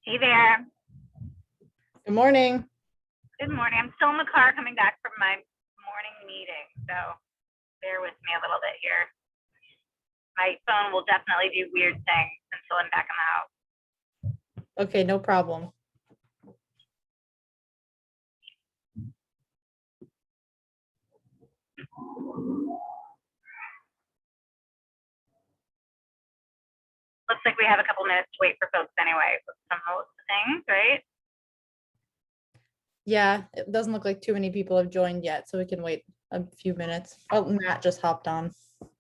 Hey there. Good morning. Good morning. I'm still in the car coming back from my morning meeting, so bear with me a little bit here. My phone will definitely do weird things until I'm back in the house. Okay, no problem. Looks like we have a couple minutes to wait for folks anyway with some of those things, right? Yeah, it doesn't look like too many people have joined yet, so we can wait a few minutes. Oh, Matt just hopped on. Okay.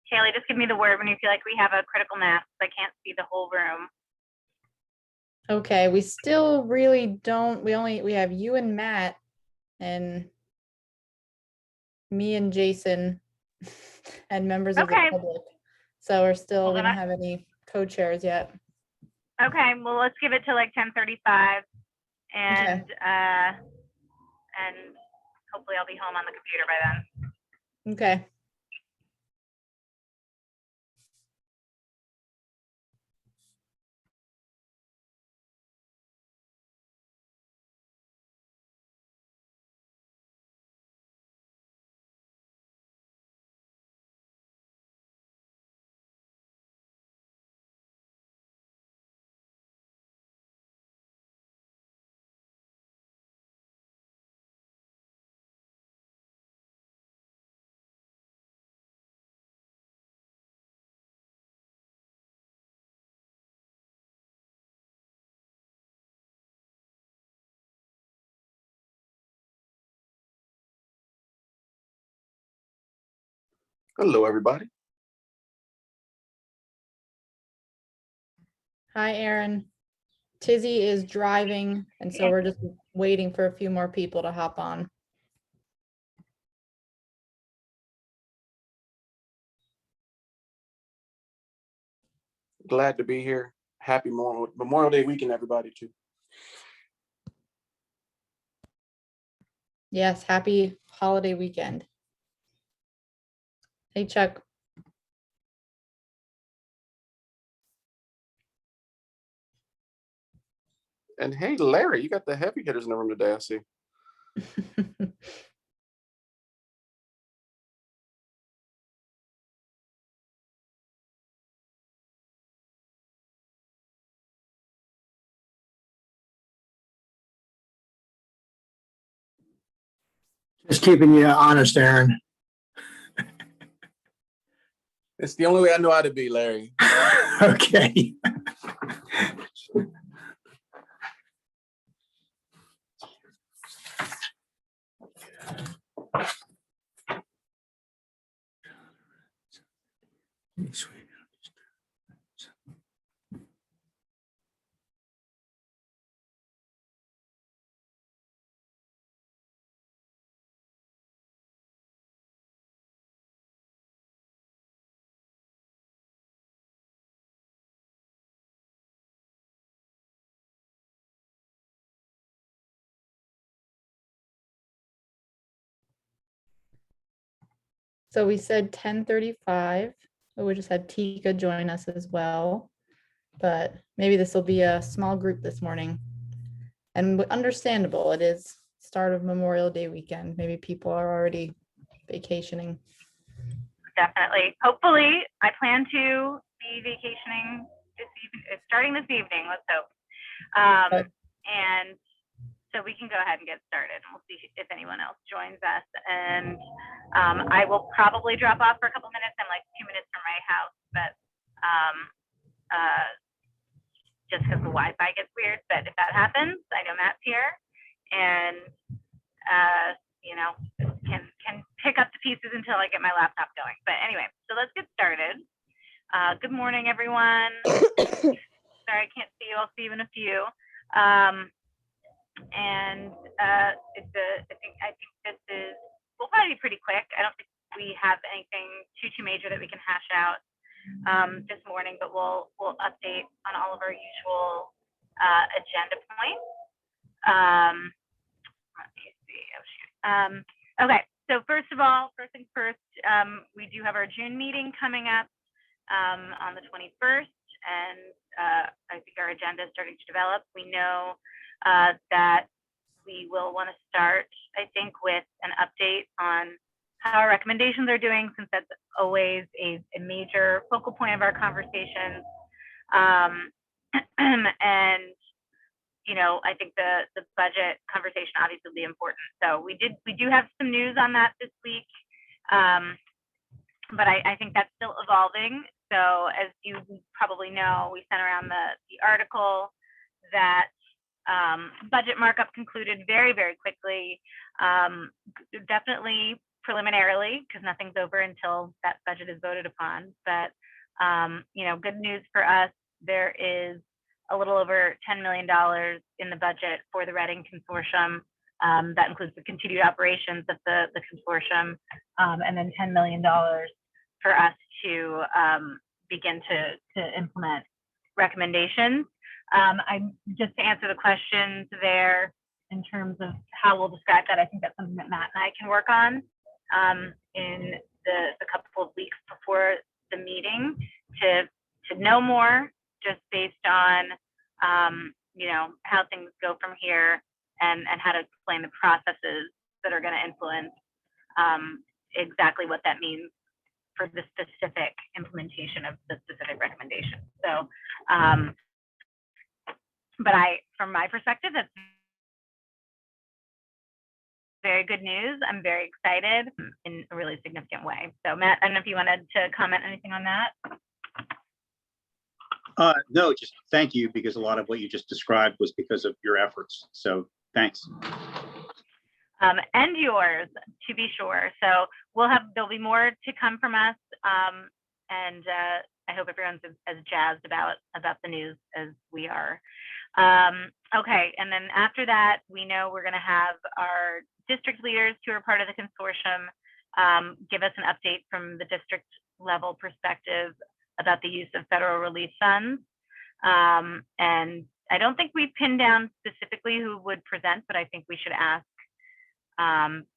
Haley, just give me the word when you feel like we have a critical mass. I can't see the whole room. Okay, we still really don't, we have you and Matt and me and Jason and members of the Okay. public. So we Well, don't have any co-chairs yet. Okay, well, let's give it to like 10:35 and hopefully I'll be home on the computer by then. Okay. Hello, everybody. Hi, Aaron. Tizzy is driving, and so we're just waiting for a few more people to hop on. Glad to be here. Happy Memorial Day weekend, everybody, too. Yes, happy holiday weekend. Hey, Chuck. And hey, Larry, you got the heavy hitters in the room today, I see. Just keeping you honest, Aaron. It's the only way I know how to be, Larry. Okay. So we said 10:35. We just had Tika join us as well, but maybe this will be a small group this morning. And understandable, it is start of Memorial Day weekend. Maybe people are already vacationing. Definitely. Hopefully, I plan to be vacationing starting this evening. Let's hope. And so we can go ahead and get started. We'll see if anyone else joins us. And I will probably drop off for a couple minutes. I'm like 2 minutes from my house, but just because the Wi-Fi gets weird. But if that happens, I know Matt's here, and you know, can pick up the pieces until I get my laptop going. But anyway, so let's get started. Good morning, everyone. Sorry, I can't see you. I'll see you in a few. I think this is, we'll probably be pretty quick. I don't think we have anything too major that we can hash out this morning, but we'll update on all of our usual agenda points. Let me see. Oh, shoot. Okay, so first things first, we do have our June meeting coming up on the 21st, and I think our agenda is starting to develop. We know that we will want to start, I think, with an update on how our recommendations are doing, since that's always a major focal point of our conversations. And you know, I think the budget conversation obviously will be important. So we do have some news on that this week, but I think that's still evolving. So as you probably know, we sent around the article that budget markup concluded very, very quickly, definitely preliminarily, because nothing's over until that budget is voted upon. But you know, good news for us, there is a little over $10 million in the budget for the Reading Consortium. That includes the continued operations of the consortium, and then $10 million for us to begin to implement recommendations. Just to answer the questions there in terms of how we'll describe that, I think that's something that Matt and I can work on in the couple of weeks before the meeting to know more, just based on you know, how things go from here, and how to explain the processes that are going to influence exactly what that means for the specific implementation of the specific recommendation. So, but from my perspective, that's very good news. I'm very excited in a really significant way. So Matt, I don't know if you wanted to comment anything on that. No, just thank you, because a lot of what you just described was because of your efforts. So thanks. And yours, to be sure. So there'll be more to come from us. And I hope everyone's as jazzed about the news as we are. Okay, and then after that, we know we're going to have our district leaders who are part of the consortium give us an update from the district level perspective about the use of federal relief funds. And I don't think we pinned down specifically who would present, but I think we should ask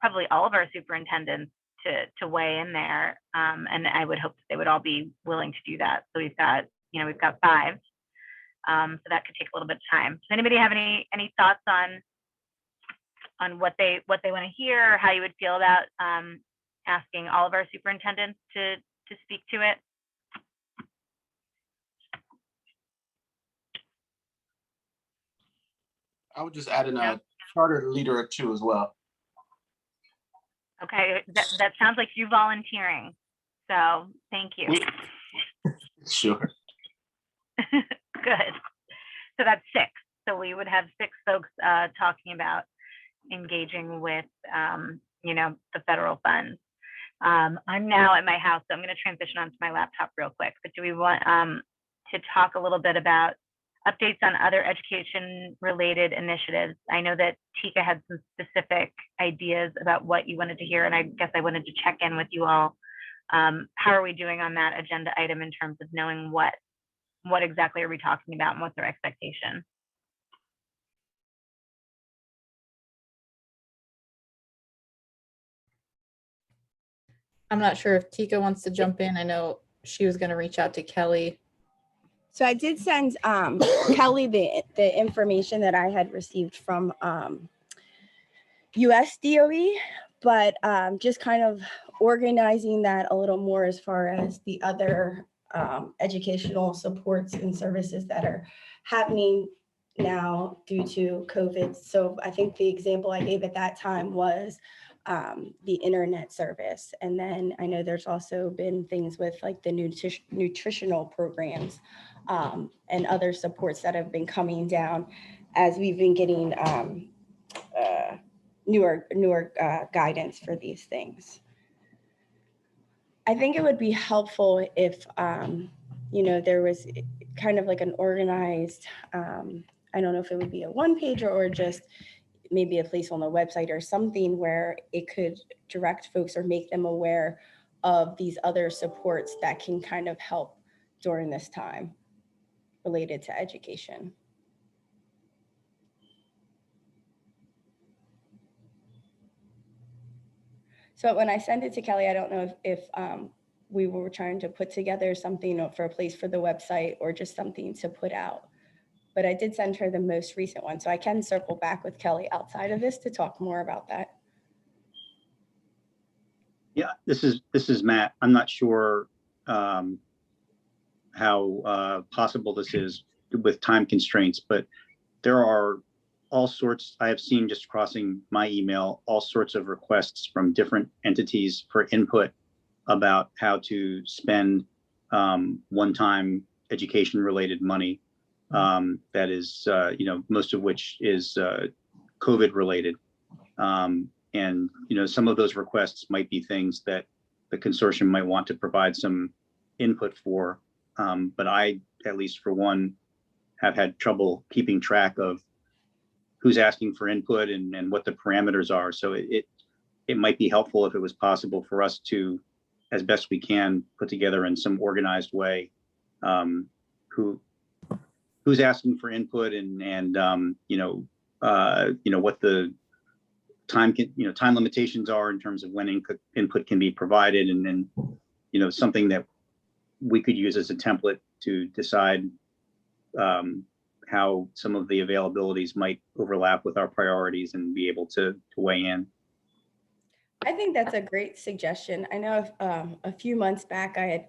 probably all of our superintendents to weigh in there. And I would hope that they would all be willing to do that. So we've got 5. So that could take a little bit of time. Does anybody have any thoughts on what they want to hear, or how you would feel about asking all of our superintendents to speak to it? I would just add in a charter leader or two as well. Okay, that sounds like you volunteering. So thank you. Sure. Good. So that's 6. So we would have 6 folks talking about engaging with, the federal funds. I'm now at my house, so I'm going to transition onto my laptop real quick. But do we want to talk a little bit about updates on other education-related initiatives? I know that Tika had some specific ideas about what you wanted to hear, and I guess I wanted to check in with you all. How are we doing on that agenda item in terms of knowing what exactly are we talking about and what's our expectation? I'm not sure if Tika wants to jump in. I know she was going to reach out to Kelly. So I did send Kelly the information that I had received from US DOE, but just kind of organizing that a little more as far as the other educational supports and services that are happening now due to COVID. So I think the example I gave at that time was the internet service. And then I know there's also been things with like the nutritional programs and other supports that have been coming down as we've been getting newer guidance for these things. I think it would be helpful if, there was kind of like an organized, I don't know if it would be a one pager or just maybe a place on the website or something where it could direct folks or make them aware of these other supports that can kind of help during this time related to education. So when I send it to Kelly, I don't know if we were trying to put together something for a place for the website or just something to put out. But I did send her the most recent one. So I can circle back with Kelly outside of this to talk more about that. Yeah, this is Matt. I'm not sure how possible this is with time constraints, but there are all sorts, I have seen just crossing my email, all sorts of requests from different entities for input about how to spend one-time education related money. That is, most of which is COVID related. And, some of those requests might be things that the consortium might want to provide some input for. But I, at least for one, have had trouble keeping track of who's asking for input and what the parameters are. So it might be helpful if it was possible for us to, as best we can, put together in some organized way who's asking for input and what the time limitations are in terms of when input can be provided, and then something that we could use as a template to decide how some of the availabilities might overlap with our priorities and be able to weigh in. I think that's a great suggestion. I know a few months back I had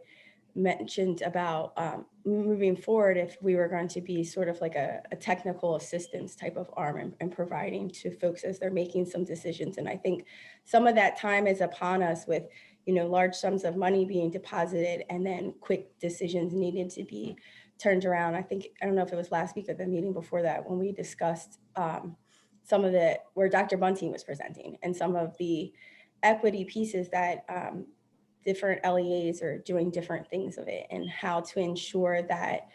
mentioned about moving forward if we were going to be sort of like a technical assistance type of arm and providing to folks as they're making some decisions. And I think some of that time is upon us with, large sums of money being deposited and then quick decisions needed to be turned around. I don't know if it was last week or the meeting before that when we discussed some of where Dr. Bunting was presenting and some of the equity pieces that different LEAs are doing different things of it and how to ensure that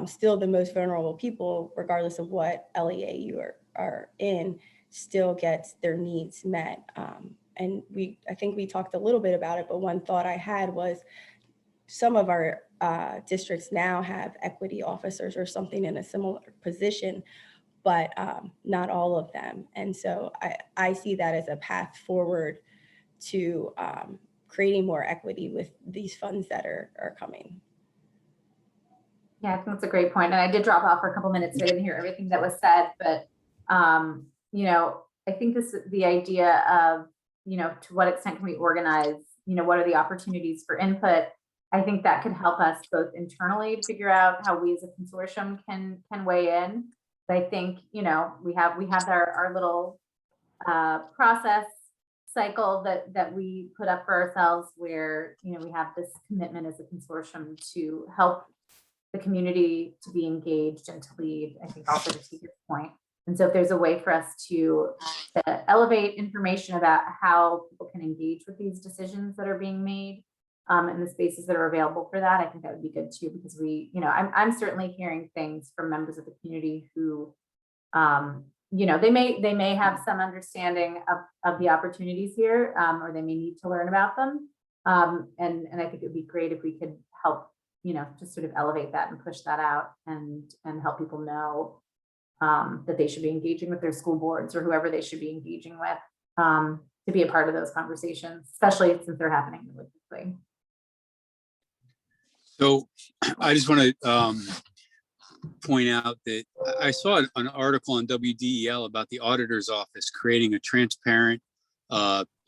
still the most vulnerable people, regardless of what LEA you are in, still gets their needs met. And I think we talked a little bit about it, but one thought I had was some of our districts now have equity officers or something in a similar position, but not all of them. And so I see that as a path forward to creating more equity with these funds that are coming. Yeah, I think that's a great point. And I did drop off for a couple minutes, so I didn't hear everything that was said, but I think the idea of, to what extent can we organize, what are the opportunities for input? I think that could help us both internally figure out how we as a consortium can weigh in. But I think, we have our little process cycle that we put up for ourselves where, we have this commitment as a consortium to help the community to be engaged and to lead, I think also to Tika's point. And so if there's a way for us to elevate information about how people can engage with these decisions that are being made and the spaces that are available for that, I think that would be good too, because I'm certainly hearing things from members of the community who, they may have some understanding of the opportunities here, or they may need to learn about them. And I think it would be great if we could help, just sort of elevate that and push that out and help people know that they should be engaging with their school boards or whoever they should be engaging with to be a part of those conversations, especially since they're happening really quickly. So I just want to point out that I saw an article on WDEL about the auditor's office creating a transparent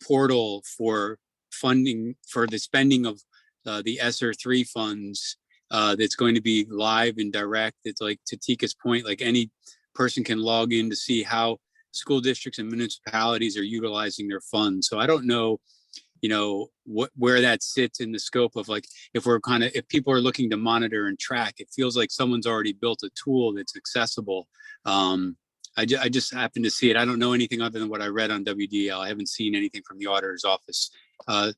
portal for funding for the spending of the ESSER 3 funds that's going to be live and direct. It's like, to Tika's point, like any person can log in to see how school districts and municipalities are utilizing their funds. So I don't know, where that sits in the scope of, like, if people are looking to monitor and track, it feels like someone's already built a tool that's accessible. I just happened to see it. I don't know anything other than what I read on WDL. I haven't seen anything from the auditor's office.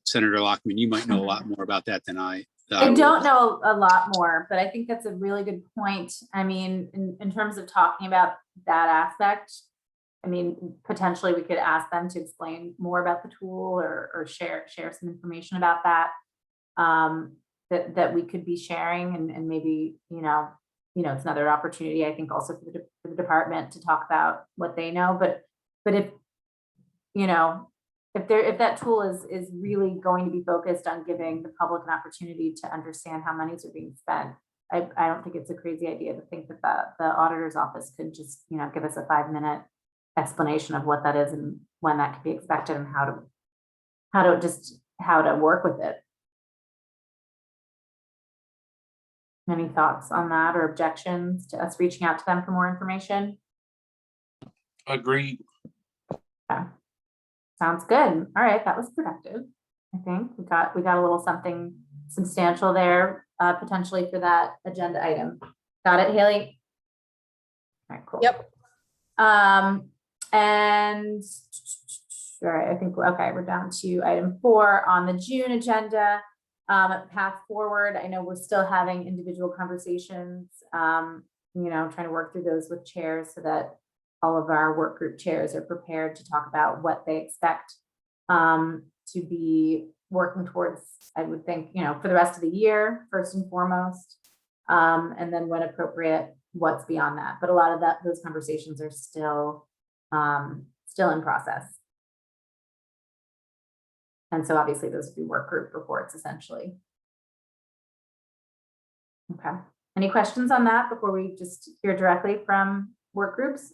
Senator Lockman, you might know a lot more about that than I. I don't know a lot more, but I think that's a really good point. I mean, in terms of talking about that aspect, I mean, potentially we could ask them to explain more about the tool or share some information about that, that we could be sharing, and maybe, it's another opportunity, I think, also for the department to talk about what they know. But if, if that tool is really going to be focused on giving the public an opportunity to understand how monies are being spent, I don't think it's a crazy idea to think that the auditor's office could just, give us a 5-minute explanation of what that is and when that could be expected and how to work with it. Any thoughts on that or objections to us reaching out to them for more information? Agreed. Yeah. Sounds good. All right, that was productive. I think we got a little something substantial there, potentially for that agenda item. Got it, Haley? All right, cool. Yep. And all right, I think we're down to item 4 on the June agenda. Path forward. I know we're still having individual conversations, trying to work through those with chairs so that all of our work group chairs are prepared to talk about what they expect to be working towards, I would think, for the rest of the year, first and foremost, and then when appropriate, what's beyond that. But a lot of those conversations are still in process. And so obviously those would be work group reports essentially. Okay. Any questions on that before we just hear directly from work groups?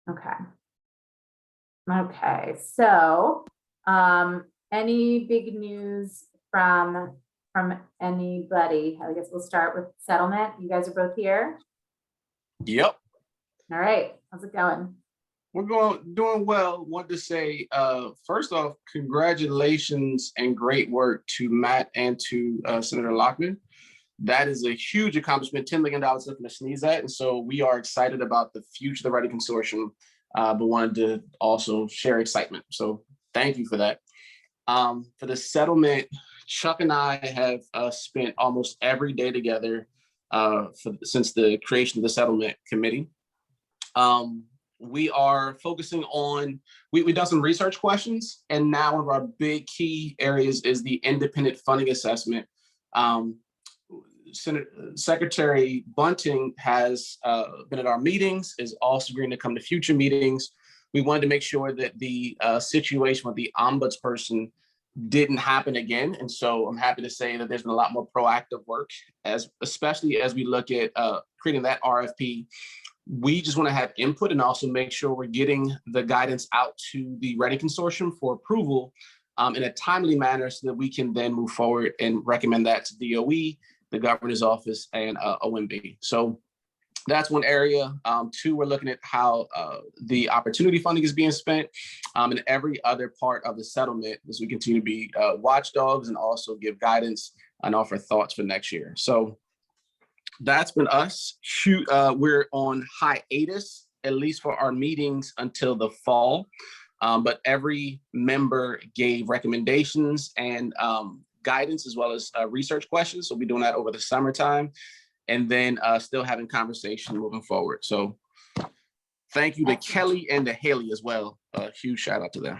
Okay. Okay, so any big news from anybody? I guess we'll start with settlement. You guys are both here. Yep. All right, how's it going? We're doing well. Want to say, first off, congratulations and great work to Matt and to Senator Lockman. That is a huge accomplishment, $10 million looking to sneeze at. And so we are excited about the future of the Writing Consortium, but wanted to also share excitement. So thank you for that. For the settlement, Chuck and I have spent almost every day together since the creation of the settlement committee. We are focusing on, we've done some research questions, and now one of our big key areas is the independent funding assessment. Secretary Bunting has been at our meetings, is also agreeing to come to future meetings. We wanted to make sure that the situation with the ombudsperson didn't happen again. And so I'm happy to say that there's been a lot more proactive work, especially as we look at creating that RFP. We just want to have input and also make sure we're getting the guidance out to the Writing Consortium for approval in a timely manner so that we can then move forward and recommend that to DOE, the governor's office, and OMB. So that's one area. 2, we're looking at how the opportunity funding is being spent and every other part of the settlement as we continue to be watchdogs and also give guidance and offer thoughts for next year. So that's been us. We're on hiatus, at least for our meetings, until the fall. But every member gave recommendations and guidance as well as research questions. So we'll be doing that over the summertime and then still having conversation moving forward. So thank you to Kelly and to Haley as well. A huge shout out to them.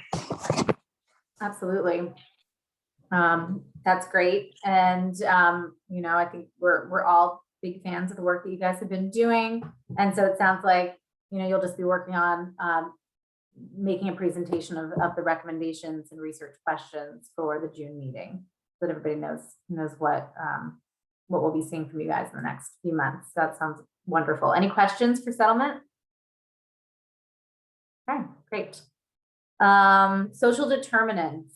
Absolutely. That's great. And, I think we're all big fans of the work that you guys have been doing. And so it sounds like, you'll just be working on making a presentation of the recommendations and research questions for the June meeting so that everybody knows what we'll be seeing from you guys in the next few months. That sounds wonderful. Any questions for settlement? Okay, great. Social determinants.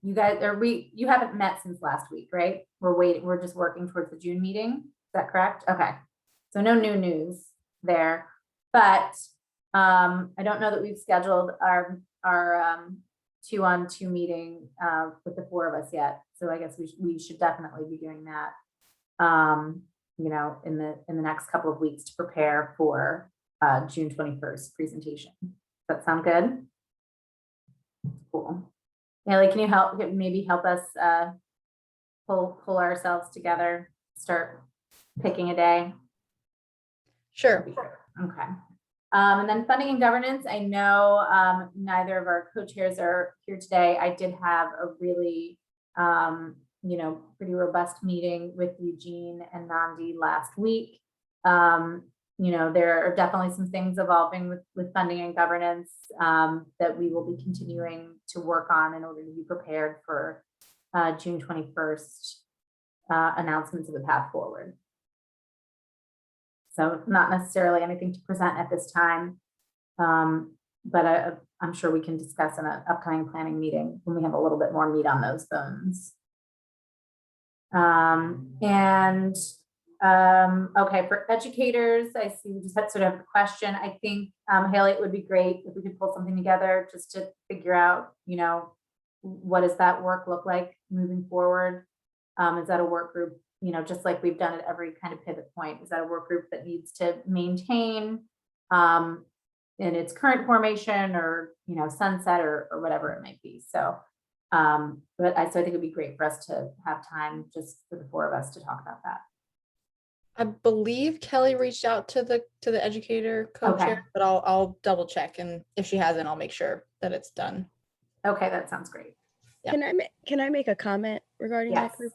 You guys you haven't met since last week, right? We're just working towards the June meeting. Is that correct? Okay. So no new news there, but I don't know that we've scheduled our 2-on-2 meeting with the 4 of us yet. So I guess we should definitely be doing that, you know, in the next couple of weeks to prepare for June 21st presentation. Does that sound good? Cool. Haley, can you maybe help us pull ourselves together, start picking a day? Sure. Okay. And then funding and governance, I know neither of our co-chairs are here today. I did have a really, you know, pretty robust meeting with Eugene and Nandi last week. You know, there are definitely some things evolving with funding and governance that we will be continuing to work on in order to be prepared for June 21st announcements of the path forward. So not necessarily anything to present at this time, but I'm sure we can discuss in an upcoming planning meeting when we have a little bit more meat on those bones. Okay, for educators, I see we just had sort of a question. I think, Haley, it would be great if we could pull something together just to figure out, you know, what does that work look like moving forward? Is that a work group, you know, just like we've done at every kind of pivot point? Is that a work group that needs to maintain in its current formation, or, you know, sunset, or whatever it might be? So, so I think it'd be great for us to have time just for the 4 of us to talk about that. I believe Kelly reached out to the educator co-chair, Okay. but I'll double check, and if she hasn't, I'll make sure that it's done. Okay, that sounds great. Yeah. Can I make a comment regarding Yes. that group?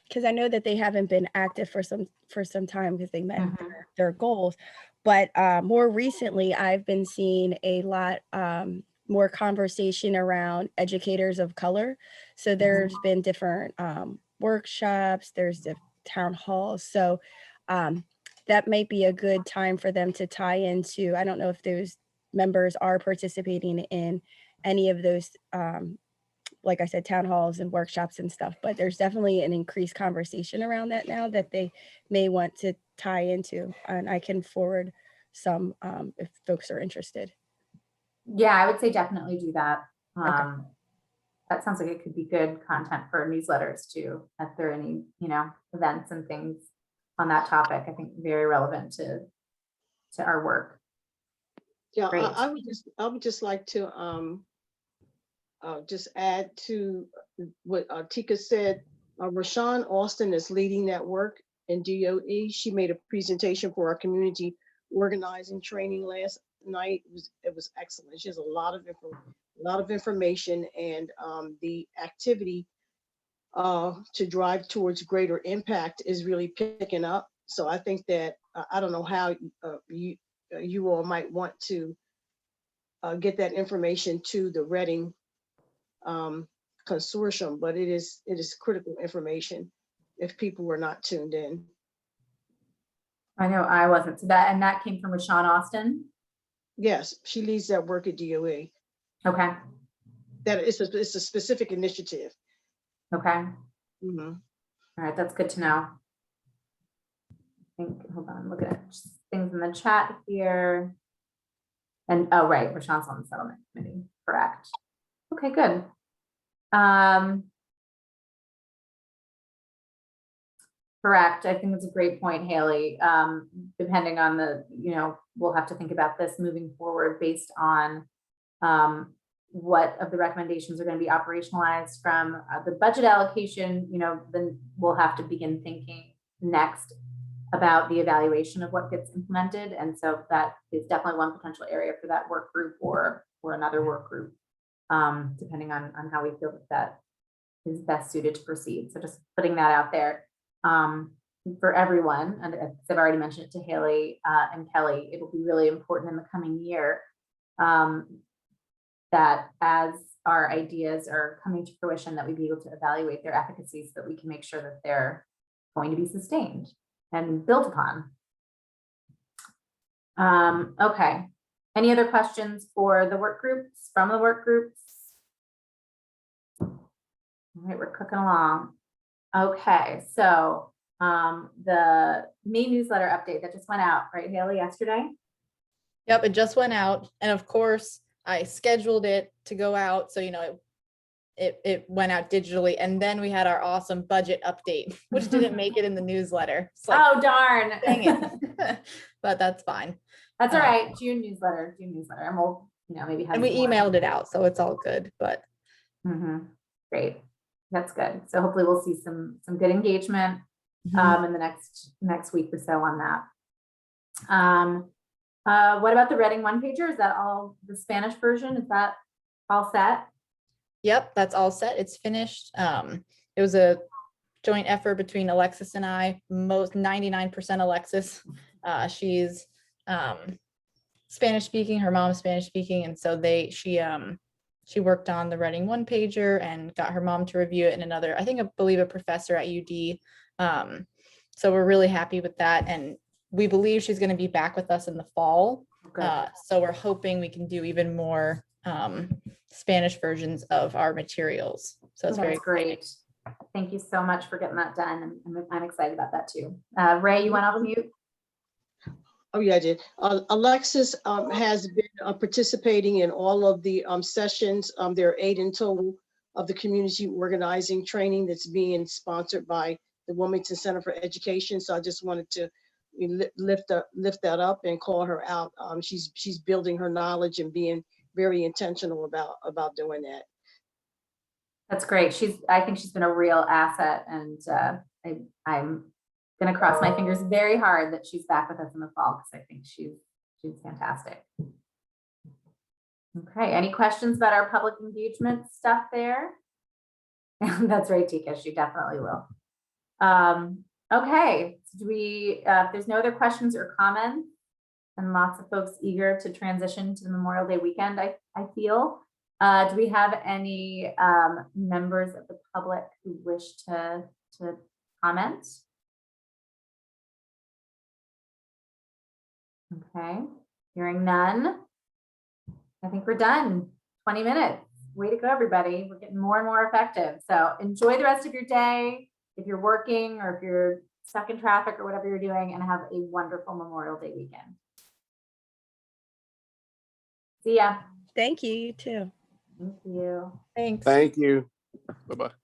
Because I know that they haven't been active for some time because they met their goals, but more recently I've been seeing a lot more conversation around educators of color. So there's been different workshops, there's the town halls. So that might be a good time for them to tie into. I don't know if those members are participating in any of those like I said, town halls and workshops and stuff, but there's definitely an increased conversation around that now that they may want to tie into, and I can forward some if folks are interested. Yeah, I would say definitely do that. Okay. That sounds like it could be good content for newsletters too, if there are any, you know, events and things on that topic. I think very relevant to our work. Yeah, Great. I would just like to just add to what Tika said. Rashawn Austin is leading that work in DOE. She made a presentation for our community organizing training last night. It was excellent. She has a lot of information, and the activity to drive towards greater impact is really picking up. So I think that I don't know how you all might want to get that information to the Reading consortium, but it is critical information if people were not tuned in. I know I wasn't. So that came from Rashawn Austin. Yes, she leads that work at DOE. Okay. That it's a specific initiative. Okay. Mm-hmm. All right, that's good to know. I think, hold on, look at things in the chat here. And oh, right, Rashawn's on the settlement committee, correct. Okay, good. Correct. I think that's a great point, Haley. Depending on the, you know, we'll have to think about this moving forward based on what of the recommendations are going to be operationalized from the budget allocation. You know, then we'll have to begin thinking next about the evaluation of what gets implemented. And so that is definitely one potential area for that work group or another work group, depending on how we feel that is best suited to proceed. So just putting that out there. For everyone, and I've already mentioned it to Haley and Kelly, it will be really important in the coming year that as our ideas are coming to fruition, that we be able to evaluate their efficacy so that we can make sure that they're going to be sustained and built upon. Okay, any other questions for the work groups, from the work groups? All right, we're cooking along. Okay, so the May newsletter update that just went out, right, Haley, yesterday? Yep, it just went out. And of course, I scheduled it to go out. So, it went out digitally. And then we had our awesome budget update, which didn't make it in the newsletter. It's like, Oh, darn. dang it. But that's fine. That's all right. June newsletter. And we'll, maybe have. And we some more. emailed it out, so it's all good, but. Great. That's good. So hopefully we'll see some good engagement in the next week or so on that. What about the Reading one pager? Is that all the Spanish version? Is that all set? Yep, that's all set. It's finished. It was a joint effort between Alexis and I, 99% Alexis. She's Spanish speaking, her mom's Spanish speaking. And so she worked on the Reading one pager and got her mom to review it, and another, I believe a professor at UD. So we're really happy with that. And we believe she's going to be back with us in the fall. So we're hoping we can do even more Spanish versions of our materials. So it's very great. Thank you so much for getting that done. I'm excited about that too. Ray, you went off mute? Oh, yeah, I did. Alexis has been participating in all of the sessions. There are 8 in total of the community organizing training that's being sponsored by the Wilmington Center for Education. So I just wanted to lift that up and call her out. She's building her knowledge and being very intentional about doing that. That's great. I think she's been a real asset, and I'm going to cross my fingers very hard that she's back with us in the fall, because I think she's fantastic. Okay, any questions about our public engagement stuff there? That's right, Tika, she definitely will. Okay, do we, if there's no other questions or comments, and lots of folks eager to transition to the Memorial Day weekend, I feel. Do we have any members of the public who wish to comment? Okay, hearing none. I think we're done. 20 minutes. Way to go, everybody. We're getting more and more effective. So enjoy the rest of your day if you're working or if you're stuck in traffic or whatever you're doing, and have a wonderful Memorial Day weekend. See ya. Thank you, you too. Thank you. Thanks. Thank you. Bye-bye.